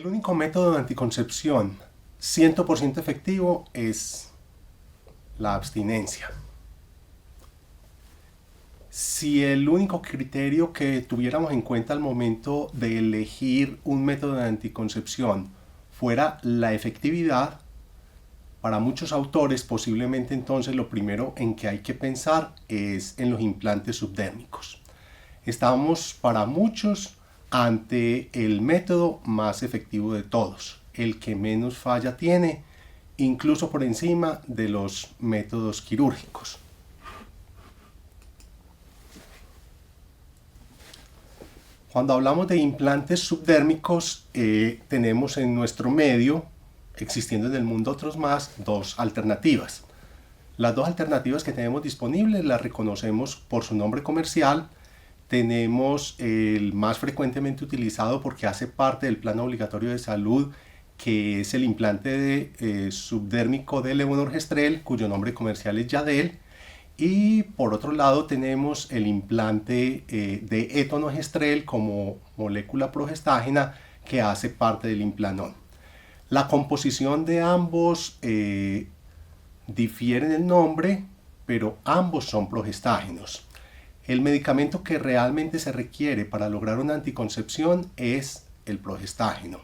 El único método de anticoncepción 100% efectivo es la abstinencia. Si el único criterio que tuviéramos en cuenta al momento de elegir un método de anticoncepción fuera la efectividad, para muchos autores posiblemente entonces lo primero en que hay que pensar es en los implantes subdérmicos. Estamos para muchos ante el método más efectivo de todos, el que menos falla tiene, incluso por encima de los métodos quirúrgicos. Cuando hablamos de implantes subdérmicos, tenemos en nuestro medio, existiendo en el mundo otros más, dos alternativas. Las dos alternativas que tenemos disponibles las reconocemos por su nombre comercial. Tenemos el más frecuentemente utilizado porque hace parte del plan obligatorio de salud, que es el implante subdérmico de levonorgestrel, cuyo nombre comercial es Yadel. Y por otro lado tenemos el implante de etonogestrel como molécula progestágena, que hace parte del Implanon. La composición de ambos difiere en el nombre, pero ambos son progestágenos. El medicamento que realmente se requiere para lograr una anticoncepción es el progestágeno.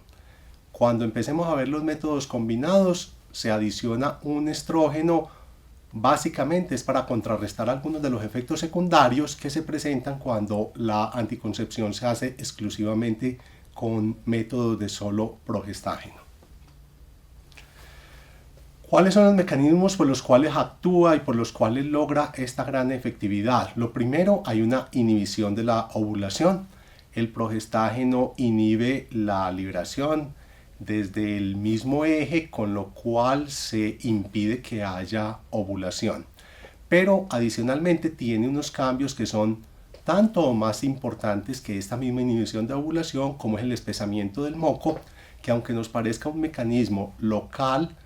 Cuando empecemos a ver los métodos combinados, se adiciona un estrógeno. Básicamente es para contrarrestar algunos de los efectos secundarios que se presentan cuando la anticoncepción se hace exclusivamente con métodos de solo progestágeno. ¿Cuáles son los mecanismos por los cuales actúa y por los cuales logra esta gran efectividad? Lo primero, hay una inhibición de la ovulación. El progestágeno inhibe la liberación desde el mismo eje, con lo cual se impide que haya ovulación. Pero adicionalmente tiene unos cambios que son tanto o más importantes que esta misma inhibición de ovulación, como es el espesamiento del moco, que aunque nos parezca un mecanismo local,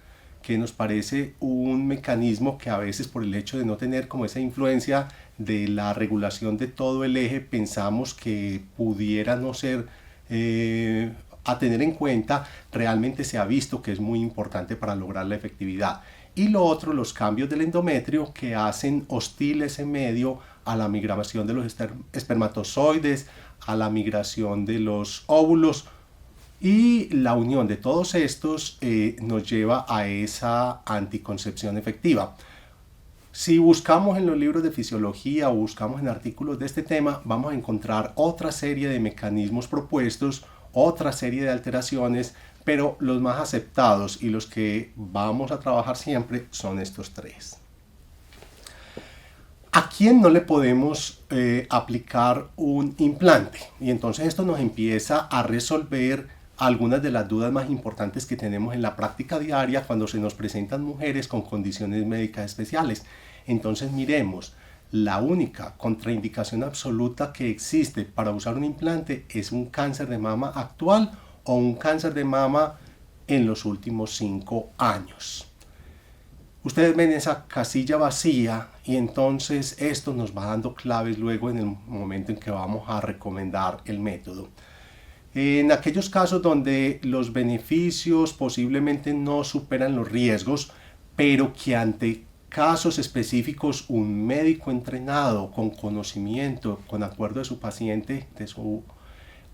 que nos parece un mecanismo que a veces, por el hecho de no tener como esa influencia de la regulación de todo el eje, pensamos que pudiera no ser a tener en cuenta, realmente se ha visto que es muy importante para lograr la efectividad. Y lo otro, los cambios del endometrio, que hacen hostil ese medio a la migración de los espermatozoides, a la migración de los óvulos, y la unión de todos estos nos lleva a esa anticoncepción efectiva. Si buscamos en los libros de fisiología o buscamos en artículos de este tema, vamos a encontrar otra serie de mecanismos propuestos, otra serie de alteraciones, pero los más aceptados y los que vamos a trabajar siempre son estos tres. ¿A quién no le podemos aplicar un implante? Y entonces esto nos empieza a resolver algunas de las dudas más importantes que tenemos en la práctica diaria cuando se nos presentan mujeres con condiciones médicas especiales. Entonces miremos, la única contraindicación absoluta que existe para usar un implante es un cáncer de mama actual o un cáncer de mama en los últimos 5 años. Ustedes ven esa casilla vacía y entonces esto nos va dando claves luego en el momento en que vamos a recomendar el método. En aquellos casos donde los beneficios posiblemente no superan los riesgos, pero que ante casos específicos un médico entrenado con conocimiento, con acuerdo de su paciente, de su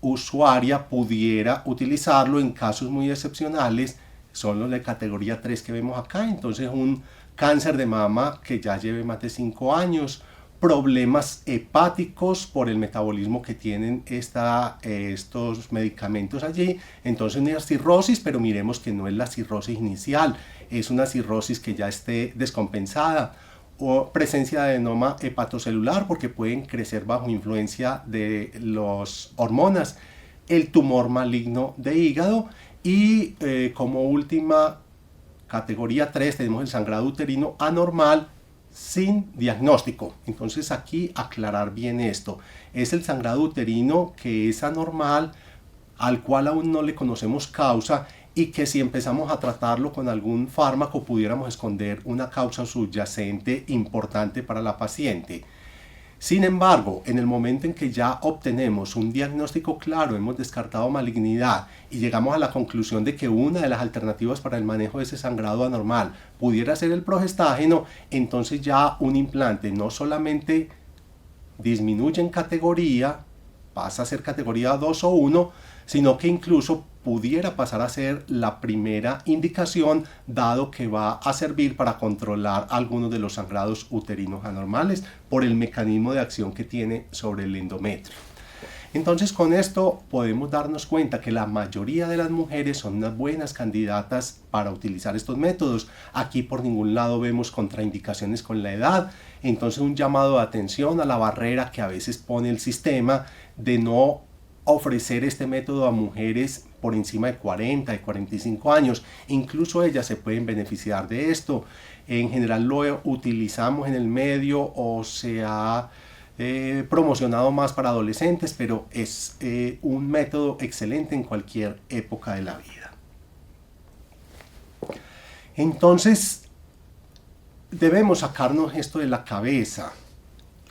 usuaria, pudiera utilizarlo en casos muy excepcionales, son los de categoría 3 que vemos acá. Entonces un cáncer de mama que ya lleve más de 5 años, problemas hepáticos por el metabolismo que tienen estos medicamentos allí, entonces una cirrosis, pero miremos que no es la cirrosis inicial, es una cirrosis que ya esté descompensada, o presencia de adenoma hepatocelular porque pueden crecer bajo influencia de las hormonas, el tumor maligno de hígado y como última categoría 3 tenemos el sangrado uterino anormal sin diagnóstico. Entonces aquí aclarar bien esto, es el sangrado uterino que es anormal, al cual aún no le conocemos causa y que si empezamos a tratarlo con algún fármaco pudiéramos esconder una causa subyacente importante para la paciente. Sin embargo, en el momento en que ya obtenemos un diagnóstico claro, hemos descartado malignidad y llegamos a la conclusión de que una de las alternativas para el manejo de ese sangrado anormal pudiera ser el progestágeno, entonces ya un implante no solamente disminuye en categoría, pasa a ser categoría 2 o 1, sino que incluso pudiera pasar a ser la primera indicación, dado que va a servir para controlar algunos de los sangrados uterinos anormales por el mecanismo de acción que tiene sobre el endometrio. Entonces, con esto podemos darnos cuenta que la mayoría de las mujeres son unas buenas candidatas para utilizar estos métodos. Aquí por ningún lado vemos contraindicaciones con la edad. Entonces, un llamado de atención a la barrera que a veces pone el sistema de no ofrecer este método a mujeres por encima de 40, de 45 años. Incluso ellas se pueden beneficiar de esto. En general lo utilizamos en el medio o se ha promocionado más para adolescentes, pero es un método excelente en cualquier época de la vida. Entonces, debemos sacarnos esto de la cabeza,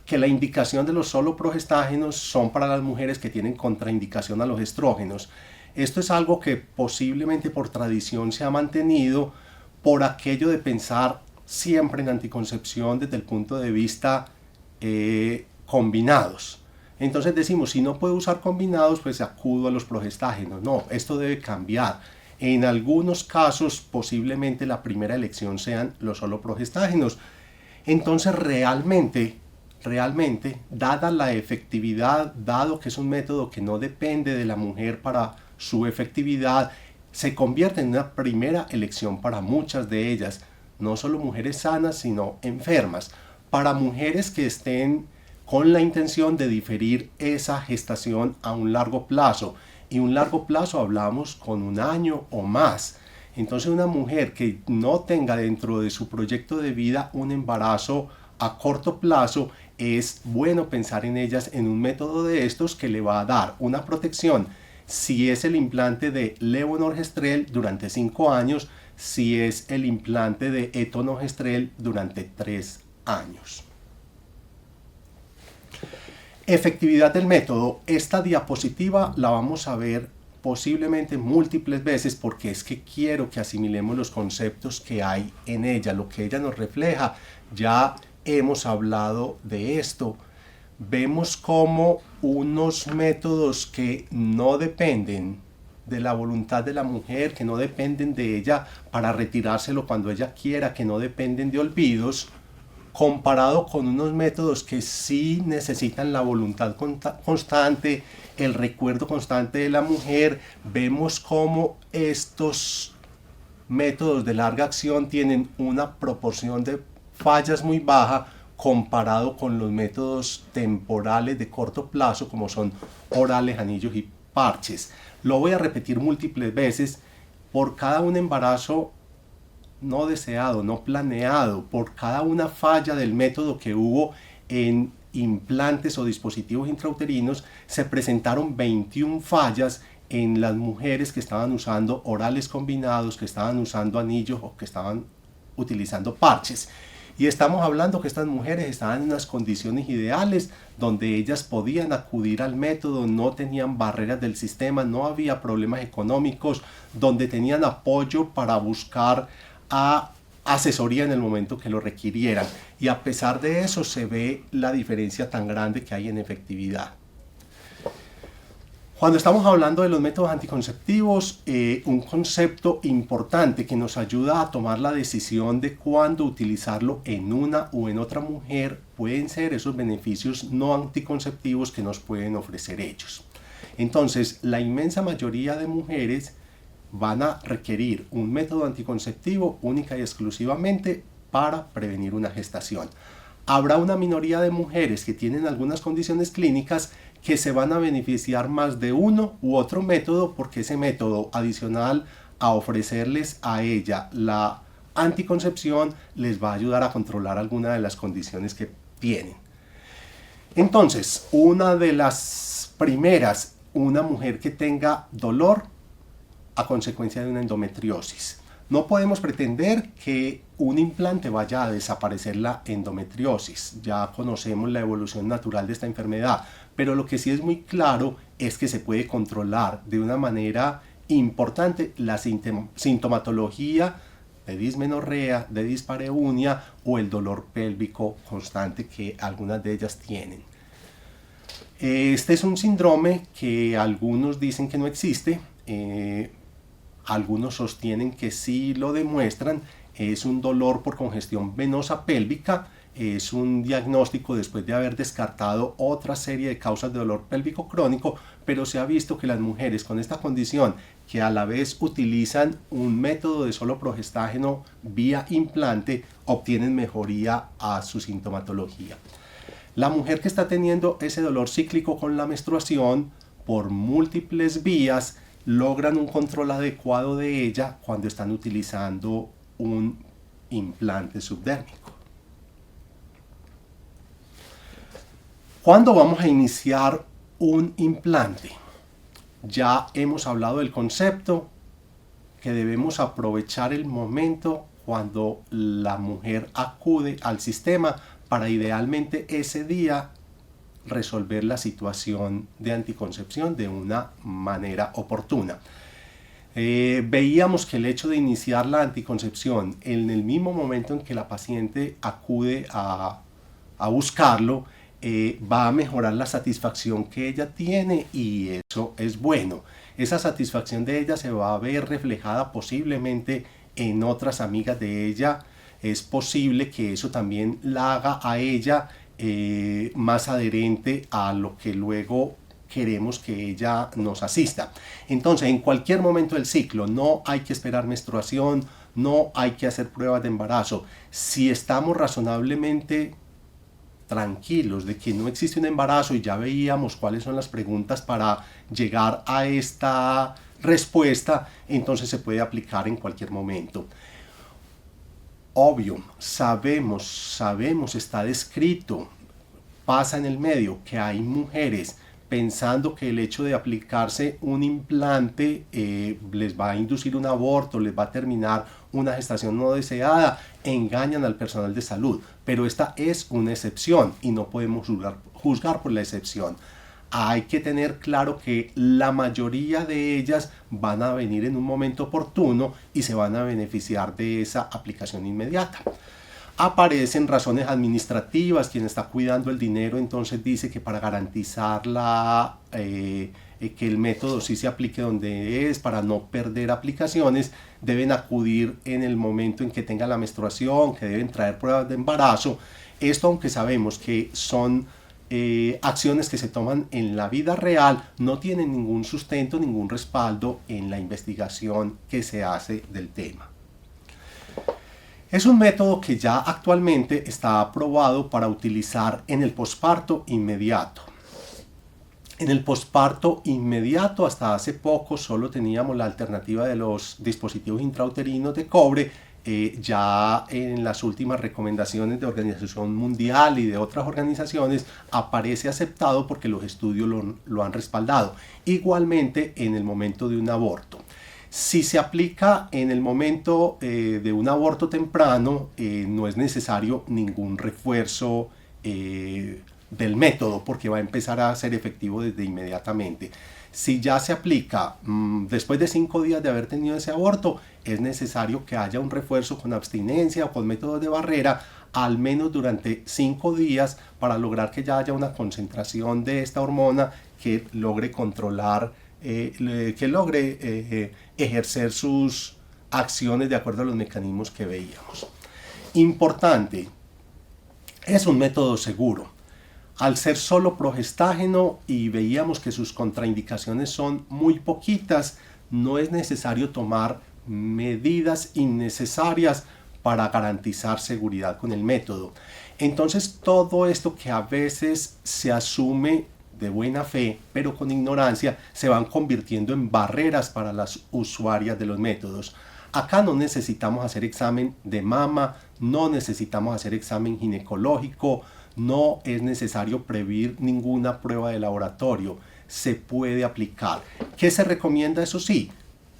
que la indicación de los solo progestágenos son para las mujeres que tienen contraindicación a los estrógenos. Esto es algo que posiblemente por tradición se ha mantenido por aquello de pensar siempre en anticoncepción desde el punto de vista combinados. Entonces decimos, si no puedo usar combinados, pues acudo a los progestágenos. No, esto debe cambiar. En algunos casos, posiblemente la primera elección sean los solo progestágenos. Entonces realmente, dada la efectividad, dado que es un método que no depende de la mujer para su efectividad, se convierte en una primera elección para muchas de ellas, no solo mujeres sanas, sino enfermas. Para mujeres que estén con la intención de diferir esa gestación a un largo plazo. Y un largo plazo hablamos con 1 año o más. Entonces una mujer que no tenga dentro de su proyecto de vida un embarazo a corto plazo, es bueno pensar en ellas en un método de estos que le va a dar una protección. Si es el implante de levonorgestrel durante 5 años, si es el implante de etonogestrel durante 3 años. Efectividad del método. Esta diapositiva la vamos a ver posiblemente múltiples veces porque es que quiero que asimilemos los conceptos que hay en ella, lo que ella nos refleja. Ya hemos hablado de esto. Vemos como unos métodos que no dependen de la voluntad de la mujer, que no dependen de ella para retirárselo cuando ella quiera, que no dependen de olvidos, comparado con unos métodos que sí necesitan la voluntad constante, el recuerdo constante de la mujer. Vemos cómo estos métodos de larga acción tienen una proporción de fallas muy baja comparado con los métodos temporales de corto plazo como son orales, anillos y parches. Lo voy a repetir múltiples veces. Por cada un embarazo no deseado, no planeado, por cada una falla del método que hubo en implantes o dispositivos intrauterinos, se presentaron 21 fallas en las mujeres que estaban usando orales combinados, que estaban usando anillos o que estaban utilizando parches. Y estamos hablando que estas mujeres estaban en unas condiciones ideales donde ellas podían acudir al método, no tenían barreras del sistema, no había problemas económicos, donde tenían apoyo para buscar asesoría en el momento que lo requirieran. Y a pesar de eso se ve la diferencia tan grande que hay en efectividad. Cuando estamos hablando de los métodos anticonceptivos, un concepto importante que nos ayuda a tomar la decisión de cuándo utilizarlo en una o en otra mujer pueden ser esos beneficios no anticonceptivos que nos pueden ofrecer ellos. Entonces, la inmensa mayoría de mujeres van a requerir un método anticonceptivo única y exclusivamente para prevenir una gestación. Habrá una minoría de mujeres que tienen algunas condiciones clínicas que se van a beneficiar más de uno u otro método, porque ese método adicional a ofrecerles a ella la anticoncepción les va a ayudar a controlar alguna de las condiciones que tienen. Entonces, una de las primeras, una mujer que tenga dolor a consecuencia de una endometriosis. No podemos pretender que un implante vaya a desaparecer la endometriosis. Ya conocemos la evolución natural de esta enfermedad, pero lo que sí es muy claro es que se puede controlar de una manera importante la sintomatología de dismenorrea, de dispareunia o el dolor pélvico constante que algunas de ellas tienen. Este es un síndrome que algunos dicen que no existe, algunos sostienen que sí lo demuestran. Es un dolor por congestión venosa pélvica, es un diagnóstico después de haber descartado otra serie de causas de dolor pélvico crónico, pero se ha visto que las mujeres con esta condición, que a la vez utilizan un método de solo progestágeno vía implante, obtienen mejoría a su sintomatología. La mujer que está teniendo ese dolor cíclico con la menstruación, por múltiples vías, logran un control adecuado de ella cuando están utilizando un implante subdérmico. ¿Cuándo vamos a iniciar un implante? Ya hemos hablado del concepto, que debemos aprovechar el momento cuando la mujer acude al sistema para idealmente ese día resolver la situación de anticoncepción de una manera oportuna. Veíamos que el hecho de iniciar la anticoncepción en el mismo momento en que la paciente acude a buscarlo, va a mejorar la satisfacción que ella tiene, y eso es bueno. Esa satisfacción de ella se va a ver reflejada posiblemente en otras amigas de ella. Es posible que eso también la haga a ella más adherente a lo que luego queremos que ella nos asista. Entonces, en cualquier momento del ciclo, no hay que esperar menstruación, no hay que hacer pruebas de embarazo. Si estamos razonablemente tranquilos de que no existe un embarazo, y ya veíamos cuáles son las preguntas para llegar a esta respuesta, entonces se puede aplicar en cualquier momento. Obvio, sabemos, está descrito, pasa en el medio, que hay mujeres pensando que el hecho de aplicarse un implante les va a inducir un aborto, les va a terminar una gestación no deseada, engañan al personal de salud. Pero esta es una excepción y no podemos juzgar por la excepción. Hay que tener claro que la mayoría de ellas van a venir en un momento oportuno y se van a beneficiar de esa aplicación inmediata. Aparecen razones administrativas. Quien está cuidando el dinero entonces dice que para garantizar que el método sí se aplique donde es, para no perder aplicaciones, deben acudir en el momento en que tengan la menstruación, que deben traer pruebas de embarazo. Esto, aunque sabemos que son acciones que se toman en la vida real, no tienen ningún sustento, ningún respaldo en la investigación que se hace del tema. Es un método que ya actualmente está aprobado para utilizar en el posparto inmediato. En el posparto inmediato, hasta hace poco, solo teníamos la alternativa de los dispositivos intrauterinos de cobre. Ya en las últimas recomendaciones de Organización Mundial y de otras organizaciones aparece aceptado porque los estudios lo han respaldado. Igualmente en el momento de un aborto. Si se aplica en el momento de un aborto temprano, no es necesario ningún refuerzo del método, porque va a empezar a ser efectivo desde inmediatamente. Si ya se aplica después de 5 días de haber tenido ese aborto, es necesario que haya un refuerzo con abstinencia o con métodos de barrera, al menos durante 5 días, para lograr que ya haya una concentración de esta hormona que logre controlar, que logre ejercer sus acciones de acuerdo a los mecanismos que veíamos. Importante, es un método seguro. Al ser solo progestágeno y veíamos que sus contraindicaciones son muy poquitas, no es necesario tomar medidas innecesarias para garantizar seguridad con el método. Entonces, todo esto que a veces se asume de buena fe, pero con ignorancia, se van convirtiendo en barreras para las usuarias de los métodos. Acá no necesitamos hacer examen de mama, no necesitamos hacer examen ginecológico, no es necesario previr ninguna prueba de laboratorio. Se puede aplicar. ¿Qué se recomienda? Eso sí,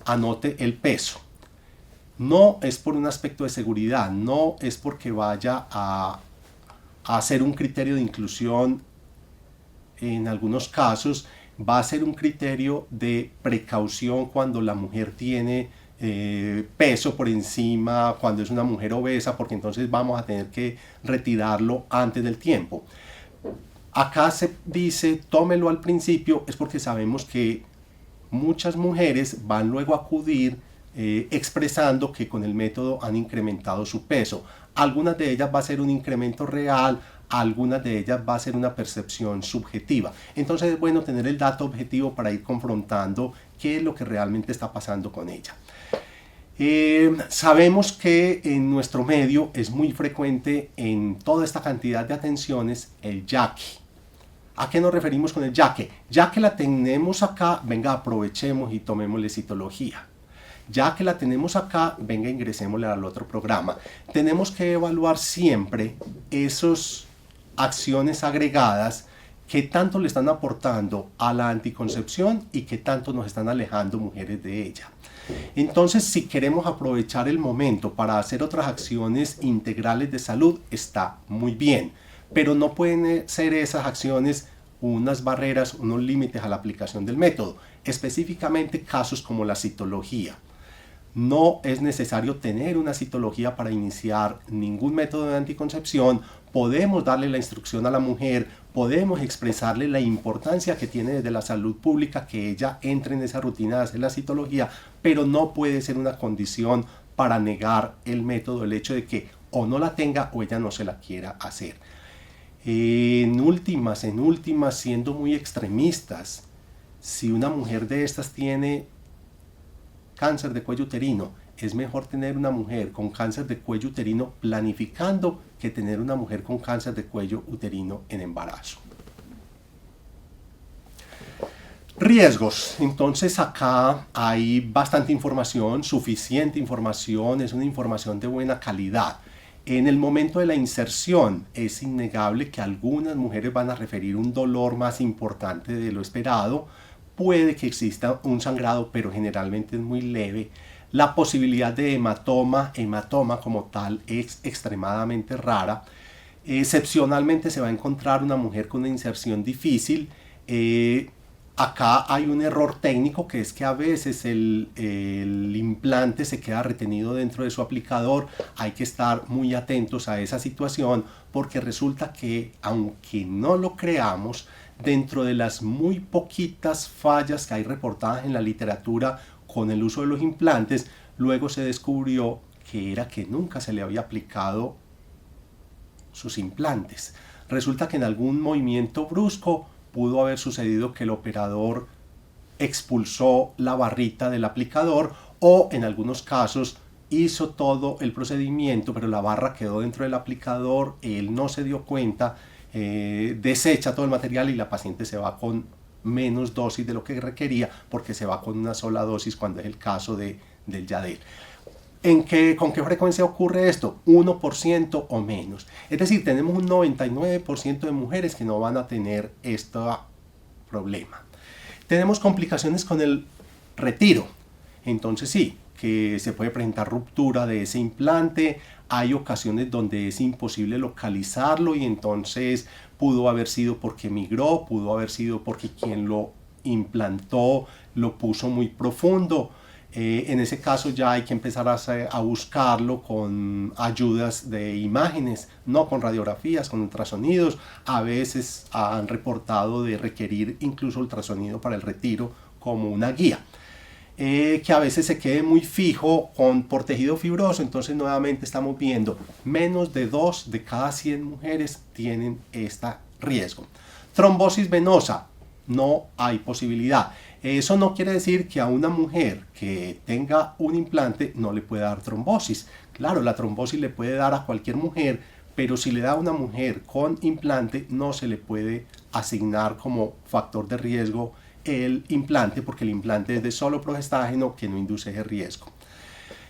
anote el peso. No es por un aspecto de seguridad, no es porque vaya a ser un criterio de inclusión. En algunos casos va a ser un criterio de precaución cuando la mujer tiene peso por encima, cuando es una mujer obesa, porque entonces vamos a tener que retirarlo antes del tiempo. Acá se dice tómelo al principio, es porque sabemos que muchas mujeres van luego a acudir expresando que con el método han incrementado su peso. Algunas de ellas va a ser un incremento real, algunas de ellas va a ser una percepción subjetiva. Entonces es bueno tener el dato objetivo para ir confrontando qué es lo que realmente está pasando con ella. Sabemos que en nuestro medio es muy frecuente en toda esta cantidad de atenciones el yaque. ¿A qué nos referimos con el yaque? Ya que la tenemos acá, venga, aprovechemos y tomémosle citología. Ya que la tenemos acá, venga, ingresémosle al otro programa. Tenemos que evaluar siempre esas acciones agregadas que tanto le están aportando a la anticoncepción y que tanto nos están alejando mujeres de ella. Entonces, si queremos aprovechar el momento para hacer otras acciones integrales de salud, está muy bien, pero no pueden ser esas acciones unas barreras, unos límites a la aplicación del método, específicamente casos como la citología. No es necesario tener una citología para iniciar ningún método de anticoncepción. Podemos darle la instrucción a la mujer, podemos expresarle la importancia que tiene desde la salud pública que ella entre en esa rutina de hacer la citología, pero no puede ser una condición para negar el método, el hecho de que o no la tenga o ella no se la quiera hacer. En últimas, siendo muy extremistas, si una mujer de estas tiene cáncer de cuello uterino, es mejor tener una mujer con cáncer de cuello uterino planificando que tener una mujer con cáncer de cuello uterino en embarazo. Riesgos. Entonces acá hay bastante información, suficiente información, es una información de buena calidad. En el momento de la inserción es innegable que algunas mujeres van a referir un dolor más importante de lo esperado. Puede que exista un sangrado, pero generalmente es muy leve. La posibilidad de hematoma como tal es extremadamente rara. Excepcionalmente se va a encontrar una mujer con una inserción difícil. Acá hay un error técnico, que es que a veces el implante se queda retenido dentro de su aplicador. Hay que estar muy atentos a esa situación, porque resulta que, aunque no lo creamos, dentro de las muy poquitas fallas que hay reportadas en la literatura con el uso de los implantes, luego se descubrió que era que nunca se le había aplicado sus implantes. Resulta que en algún movimiento brusco pudo haber sucedido que el operador expulsó la barrita del aplicador, o en algunos casos hizo todo el procedimiento, pero la barra quedó dentro del aplicador, él no se dio cuenta, desecha todo el material y la paciente se va con menos dosis de lo que requería, porque se va con una sola dosis cuando es el caso del Yadel. ¿Con qué frecuencia ocurre esto? 1% o menos. Es decir, tenemos un 99% de mujeres que no van a tener este problema. Tenemos complicaciones con el retiro. Entonces sí, que se puede presentar ruptura de ese implante. Hay ocasiones donde es imposible localizarlo y entonces pudo haber sido porque migró, pudo haber sido porque quien lo implantó lo puso muy profundo. En ese caso ya hay que empezar a buscarlo con ayudas de imágenes, no con radiografías, con ultrasonidos. A veces han reportado de requerir incluso ultrasonido para el retiro como una guía. Que a veces se quede muy fijo por tejido fibroso. Entonces nuevamente estamos viendo menos de 2 de cada 100 mujeres tienen este riesgo. Trombosis venosa, no hay posibilidad. Eso no quiere decir que a una mujer que tenga un implante no le pueda dar trombosis. Claro, la trombosis le puede dar a cualquier mujer, pero si le da a una mujer con implante no se le puede asignar como factor de riesgo el implante, porque el implante es de solo progestágeno que no induce ese riesgo.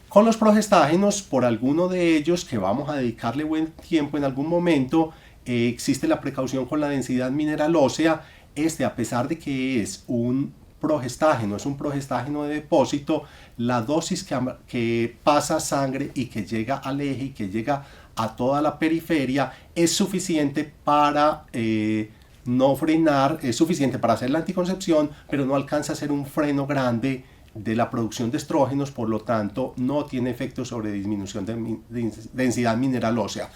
Con los progestágenos, por alguno de ellos que vamos a dedicarle buen tiempo en algún momento, existe la precaución con la densidad mineral ósea. A pesar de que es un progestágeno, es un progestágeno de depósito. La dosis que pasa a sangre y que llega al eje y que llega a toda la periferia es suficiente para no frenar, es suficiente para hacer la anticoncepción, pero no alcanza a ser un freno grande de la producción de estrógenos, por lo tanto no tiene efecto sobre disminución de densidad mineral ósea.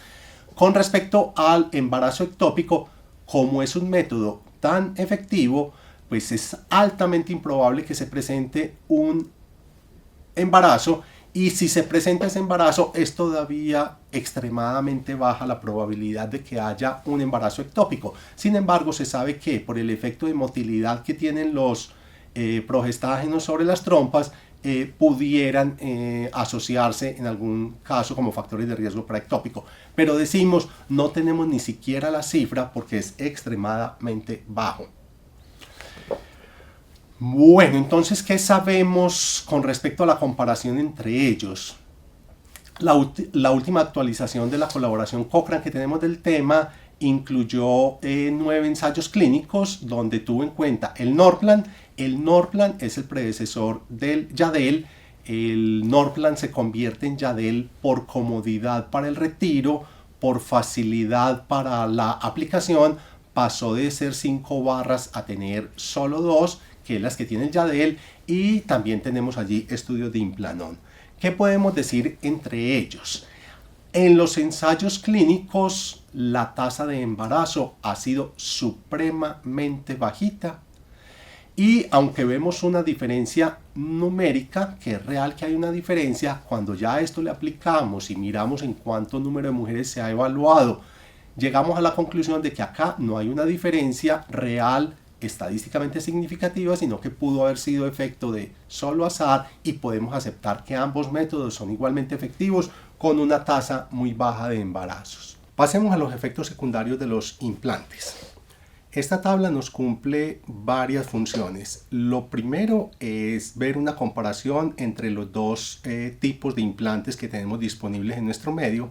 Con respecto al embarazo ectópico, como es un método tan efectivo, pues es altamente improbable que se presente un embarazo, y si se presenta ese embarazo es todavía extremadamente baja la probabilidad de que haya un embarazo ectópico. Sin embargo, se sabe que por el efecto de motilidad que tienen los progestágenos sobre las trompas, pudieran asociarse en algún caso como factores de riesgo para ectópico. Pero decimos, no tenemos ni siquiera la cifra porque es extremadamente bajo. Bueno, entonces, ¿qué sabemos con respecto a la comparación entre ellos? La última actualización de la colaboración Cochrane que tenemos del tema incluyó 9 ensayos clínicos donde tuvo en cuenta el Norplant. El Norplant es el predecesor del Yadel. El Norplant se convierte en Yadel por comodidad para el retiro, por facilidad para la aplicación. Pasó de ser 5 barras a tener solo 2, que es las que tiene el Yadel, y también tenemos allí estudios de Implanon. ¿Qué podemos decir entre ellos? En los ensayos clínicos, la tasa de embarazo ha sido supremamente bajita, y aunque vemos una diferencia numérica, que es real que hay una diferencia, cuando ya a esto le aplicamos y miramos en cuánto número de mujeres se ha evaluado, llegamos a la conclusión de que acá no hay una diferencia real estadísticamente significativa, sino que pudo haber sido efecto de solo azar, y podemos aceptar que ambos métodos son igualmente efectivos con una tasa muy baja de embarazos. Pasemos a los efectos secundarios de los implantes. Esta tabla nos cumple varias funciones. Lo primero es ver una comparación entre los dos tipos de implantes que tenemos disponibles en nuestro medio,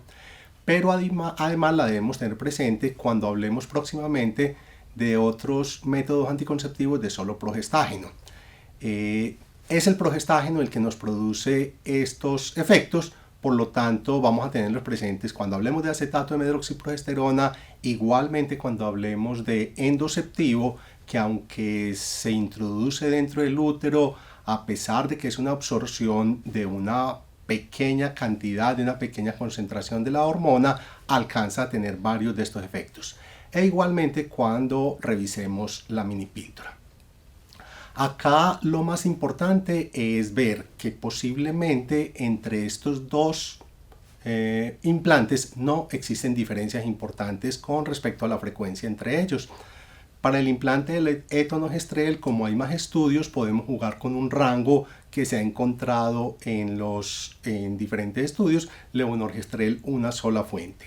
pero además la debemos tener presente cuando hablemos próximamente de otros métodos anticonceptivos de solo progestágeno. Es el progestágeno el que nos produce estos efectos, por lo tanto vamos a tenerlos presentes cuando hablemos de acetato de medroxiprogesterona, igualmente cuando hablemos de endoceptivo, que aunque se introduce dentro del útero, a pesar de que es una absorción de una pequeña cantidad, de una pequeña concentración de la hormona, alcanza a tener varios de estos efectos. E igualmente cuando revisemos la minipíldora. Acá lo más importante es ver que posiblemente entre estos dos implantes no existen diferencias importantes con respecto a la frecuencia entre ellos. Para el implante del etonogestrel, como hay más estudios, podemos jugar con un rango que se ha encontrado en diferentes estudios. Levonorgestrel, una sola fuente.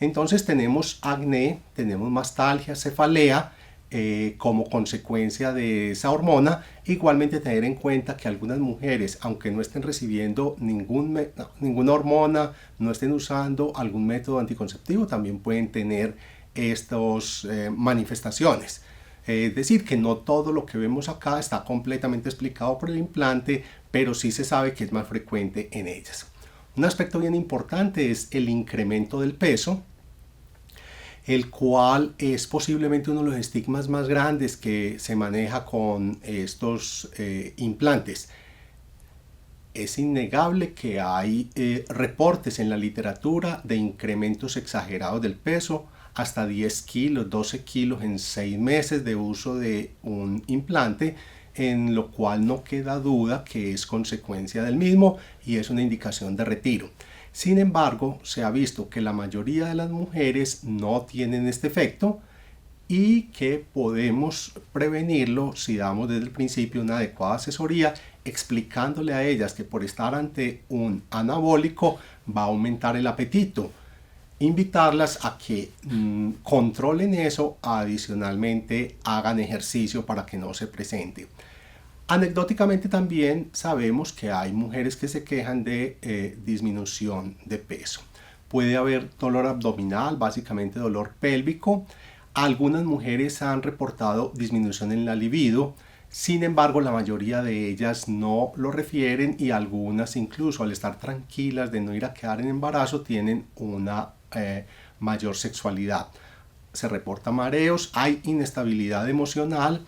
Entonces tenemos acné, tenemos mastalgia, cefalea como consecuencia de esa hormona. Igualmente tener en cuenta que algunas mujeres, aunque no estén recibiendo ninguna hormona, no estén usando algún método anticonceptivo, también pueden tener estas manifestaciones. Es decir, que no todo lo que vemos acá está completamente explicado por el implante, pero sí se sabe que es más frecuente en ellas. Un aspecto bien importante es el incremento del peso, el cual es posiblemente uno de los estigmas más grandes que se maneja con estos implantes. Es innegable que hay reportes en la literatura de incrementos exagerados del peso, hasta 10 kilos, 12 kilos en 6 meses de uso de un implante, en lo cual no queda duda que es consecuencia del mismo y es una indicación de retiro. Sin embargo, se ha visto que la mayoría de las mujeres no tienen este efecto y que podemos prevenirlo si damos desde el principio una adecuada asesoría, explicándole a ellas que por estar ante un anabólico va a aumentar el apetito. Invitarlas a que controlen eso, adicionalmente hagan ejercicio para que no se presente. Anecdóticamente también sabemos que hay mujeres que se quejan de disminución de peso. Puede haber dolor abdominal, básicamente dolor pélvico. Algunas mujeres han reportado disminución en la libido. Sin embargo, la mayoría de ellas no lo refieren y algunas incluso al estar tranquilas de no ir a quedar en embarazo tienen una mayor sexualidad. Se reporta mareos, hay inestabilidad emocional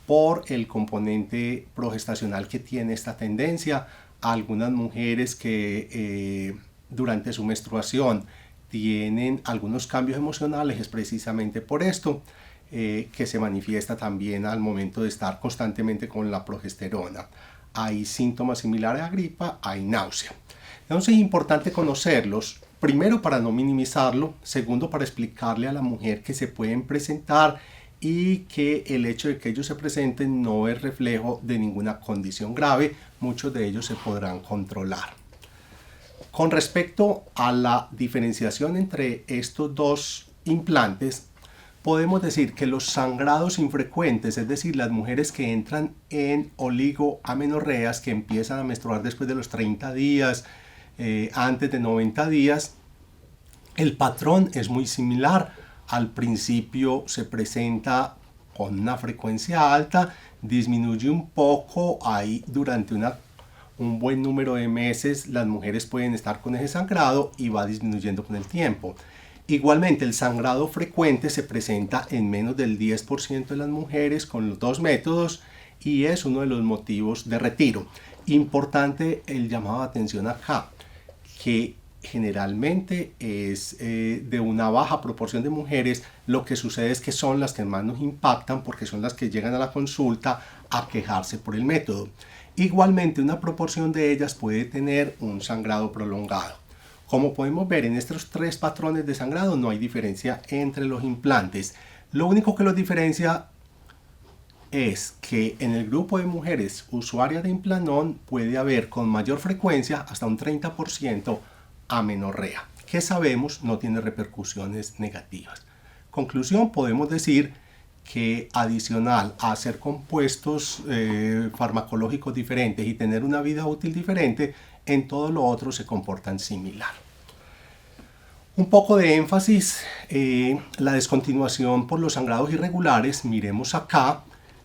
por el componente progestacional que tiene esta tendencia. Algunas mujeres que durante su menstruación tienen algunos cambios emocionales es precisamente por esto. Que se manifiesta también al momento de estar constantemente con la progesterona. Hay síntomas similares a gripa, hay náusea. Entonces es importante conocerlos, primero para no minimizarlo, segundo para explicarle a la mujer que se pueden presentar y que el hecho de que ellos se presenten no es reflejo de ninguna condición grave, muchos de ellos se podrán controlar. Con respecto a la diferenciación entre estos dos implantes, podemos decir que los sangrados infrecuentes, es decir, las mujeres que entran en oligoamenorreas, que empiezan a menstruar después de los 30 días, antes de 90 días, el patrón es muy similar. Al principio se presenta con una frecuencia alta, disminuye un poco, ahí durante un buen número de meses las mujeres pueden estar con ese sangrado y va disminuyendo con el tiempo. Igualmente, el sangrado frecuente se presenta en menos del 10% de las mujeres con los dos métodos y es uno de los motivos de retiro. Importante el llamado de atención acá, que generalmente es de una baja proporción de mujeres. Lo que sucede es que son las que más nos impactan porque son las que llegan a la consulta a quejarse por el método. Igualmente, una proporción de ellas puede tener un sangrado prolongado. Como podemos ver en estos tres patrones de sangrado no hay diferencia entre los implantes. Lo único que los diferencia es que en el grupo de mujeres usuarias de Implanon puede haber con mayor frecuencia hasta un 30% amenorrea, que sabemos no tiene repercusiones negativas. Conclusión, podemos decir que adicional a hacer compuestos farmacológicos diferentes y tener una vida útil diferente, en todo lo otro se comportan similar. Un poco de énfasis, la descontinuación por los sangrados irregulares, miremos acá,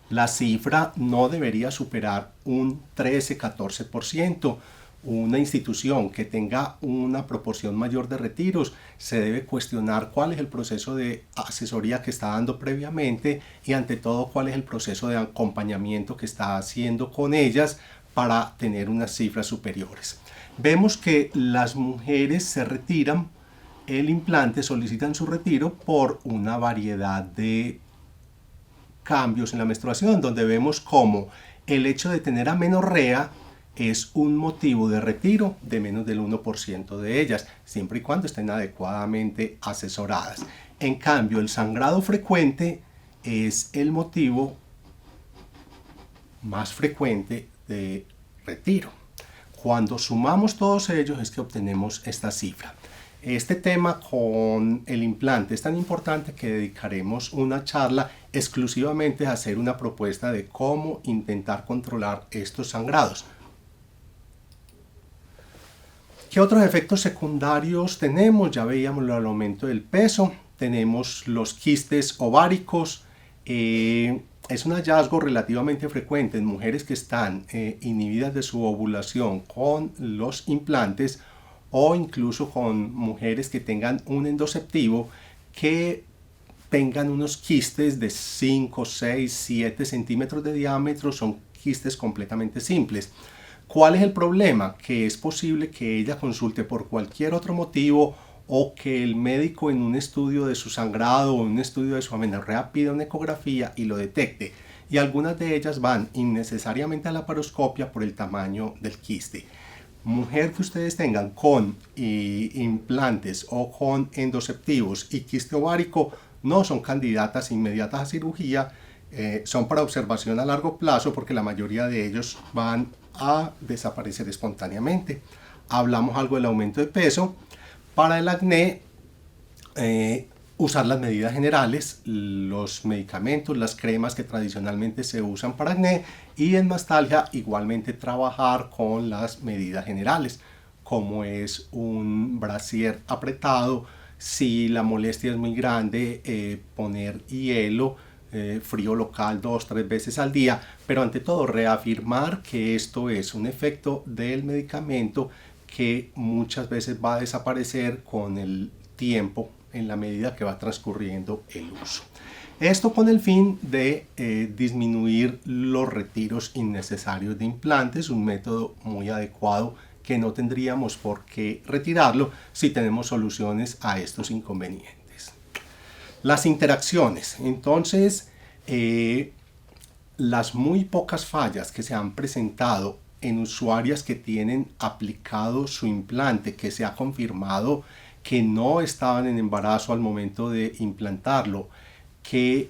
la cifra no debería superar un 13-14%. Una institución que tenga una proporción mayor de retiros se debe cuestionar cuál es el proceso de asesoría que está dando previamente y ante todo cuál es el proceso de acompañamiento que está haciendo con ellas para tener unas cifras superiores. Vemos que las mujeres se retiran el implante, solicitan su retiro por una variedad de cambios en la menstruación, donde vemos como el hecho de tener amenorrea es un motivo de retiro de menos del 1% de ellas, siempre y cuando estén adecuadamente asesoradas. En cambio, el sangrado frecuente es el motivo más frecuente de retiro. Cuando sumamos todos ellos es que obtenemos esta cifra. Este tema con el implante es tan importante que dedicaremos una charla exclusivamente a hacer una propuesta de cómo intentar controlar estos sangrados. ¿Qué otros efectos secundarios tenemos? Ya veíamos el aumento del peso, tenemos los quistes ováricos. Es un hallazgo relativamente frecuente en mujeres que están inhibidas de su ovulación con los implantes o incluso con mujeres que tengan un endoceptivo que tengan unos quistes de 5, 6, 7 centímetros de diámetro, son quistes completamente simples. ¿Cuál es el problema? Que es posible que ella consulte por cualquier otro motivo o que el médico en un estudio de su sangrado o en un estudio de su amenorrea pida una ecografía y lo detecte. Y algunas de ellas van innecesariamente a la laparoscopia por el tamaño del quiste. Mujer que ustedes tengan con implantes o con endoceptivos y quiste ovárico no son candidatas inmediatas a cirugía, son para observación a largo plazo porque la mayoría de ellos van a desaparecer espontáneamente. Hablamos algo del aumento de peso. Para el acné, usar las medidas generales, los medicamentos, las cremas que tradicionalmente se usan para acné, y en mastalgia igualmente trabajar con las medidas generales, como es un brasier apretado, si la molestia es muy grande, poner hielo frío local 2-3 veces al día, pero ante todo reafirmar que esto es un efecto del medicamento que muchas veces va a desaparecer con el tiempo en la medida que va transcurriendo el uso. Esto con el fin de disminuir los retiros innecesarios de implantes, un método muy adecuado que no tendríamos por qué retirarlo si tenemos soluciones a estos inconvenientes. Las interacciones. Entonces, las muy pocas fallas que se han presentado en usuarias que tienen aplicado su implante, que se ha confirmado que no estaban en embarazo al momento de implantarlo, que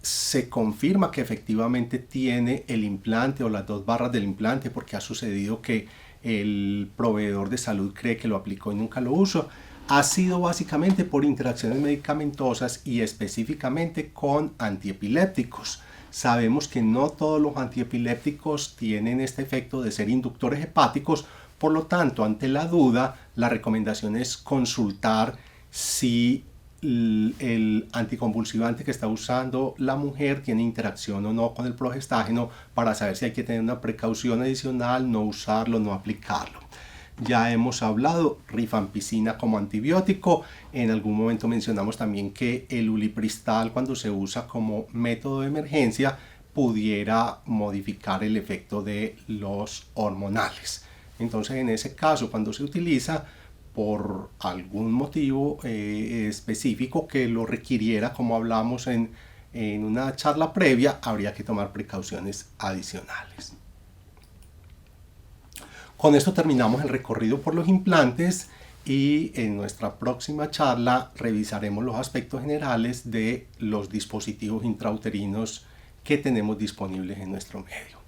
se confirma que efectivamente tiene el implante o las 2 barras del implante porque ha sucedido que el proveedor de salud cree que lo aplicó y nunca lo usó, ha sido básicamente por interacciones medicamentosas y específicamente con antiepilépticos. Sabemos que no todos los antiepilépticos tienen este efecto de ser inductores hepáticos, por lo tanto, ante la duda, la recomendación es consultar si el anticonvulsivante que está usando la mujer tiene interacción o no con el progestágeno para saber si hay que tener una precaución adicional, no usarlo, no aplicarlo. Ya hemos hablado rifampicina como antibiótico. En algún momento mencionamos también que el ulipristal, cuando se usa como método de emergencia, pudiera modificar el efecto de los hormonales. Entonces, en ese caso, cuando se utiliza por algún motivo específico que lo requiriera, como hablamos en una charla previa, habría que tomar precauciones adicionales. Con esto terminamos el recorrido por los implantes y en nuestra próxima charla revisaremos los aspectos generales de los dispositivos intrauterinos que tenemos disponibles en nuestro medio.